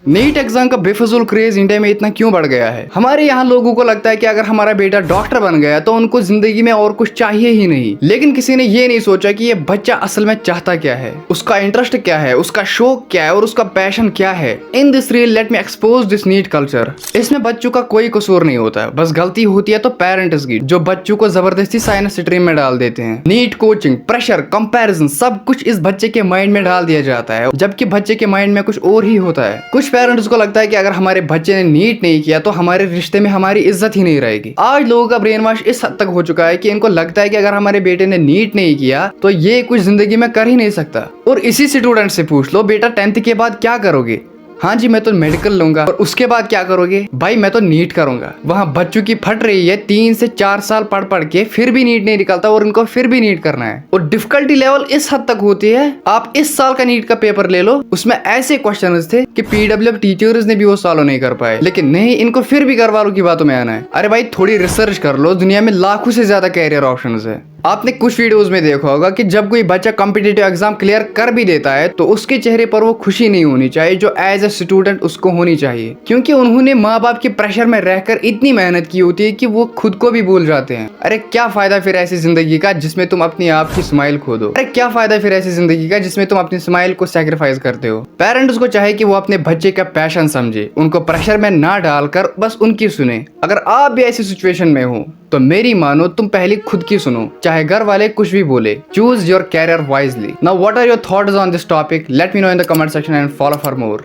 NEET exam का बेफजूल craze India में इतना क्यों बढ़ गया है? हमारे यहाँ लोगों को लगता है कि अगर हमारा बेटा डॉक्टर बन गया तो उनको जिंदगी में और कुछ चाहिए ही नहीं। लेकिन किसी ने ये नहीं सोचा कि ये बच्चा असल में चाहता क्या है, उसका इंटरेस्ट क्या है, उसका शौक क्या है और उसका पैशन क्या है। In this reel let me expose this NEET culture. इसमें बच्चों का कोई कसूर नहीं होता, बस गलती होती है तो पेरेंट्स की, जो बच्चों को जबरदस्ती साइंस स्ट्रीम में डाल देते हैं। नीट कोचिंग, प्रेशर, कंपैरिजन सब कुछ इस बच्चे के माइंड में डाल दिया जाता है, जबकि बच्चे के माइंड में कुछ और ही होता है। कुछ पेरेंट्स को लगता है कि अगर हमारे बच्चे ने नीट नहीं किया तो हमारे रिश्ते में हमारी इज्जत ही नहीं रहेगी। आज लोगों का ब्रेन वॉश इस हद तक हो चुका है कि इनको लगता है कि अगर हमारे बेटे ने नीट नहीं किया तो ये कुछ जिंदगी में कर ही नहीं सकता। और इसी स्टूडेंट से पूछ लो, बेटा 10th के बाद क्या करोगे? हाँ जी, मैं तो मेडिकल लूंगा। और उसके बाद क्या करोगे? भाई मैं तो नीट करूंगा। वहाँ बच्चों की फट रही है 3 से 4 साल पढ़ पढ़ के, फिर भी नीट नहीं निकलता और इनको फिर भी नीट करना है। और डिफिकल्टी लेवल इस हद तक होती है, आप इस साल का नीट का पेपर ले लो, उसमें ऐसे क्वेश्चन थे कि पीडब्ल्यूएफ टीचर्स ने भी वो सॉल्व नहीं कर पाए। लेकिन नहीं, इनको फिर भी घर वालों की बातों में आना है। अरे भाई थोड़ी रिसर्च कर लो, दुनिया में लाखों से ज्यादा कैरियर ऑप्शन है। आपने कुछ वीडियोस में देखा होगा कि जब कोई बच्चा कॉम्पिटिटिव एग्जाम क्लियर कर भी देता है तो उसके चेहरे पर वो खुशी नहीं होनी चाहिए जो एज ए स्टूडेंट उसको होनी चाहिए, क्योंकि उन्होंने माँ बाप के प्रेशर में रहकर इतनी मेहनत की होती है कि वो खुद को भी भूल जाते हैं। अरे क्या फायदा फिर ऐसी जिंदगी का जिसमें तुम अपनी आप की स्माइल खो दो? अरे क्या फायदा फिर ऐसी जिंदगी का जिसमें तुम अपनी स्माइल को सैक्रिफाइस करते हो? पेरेंट्स को चाहे कि वो अपने बच्चे का पैशन समझे, उनको प्रेशर में ना डालकर बस उनकी सुने। अगर आप भी ऐसी सिचुएशन में हो तो मेरी मानो, तुम पहले खुद की सुनो, चाहे घर वाले कुछ भी बोले। Choose your career wisely. Now what are your thoughts on this topic? Let me know in the comment section and follow for more.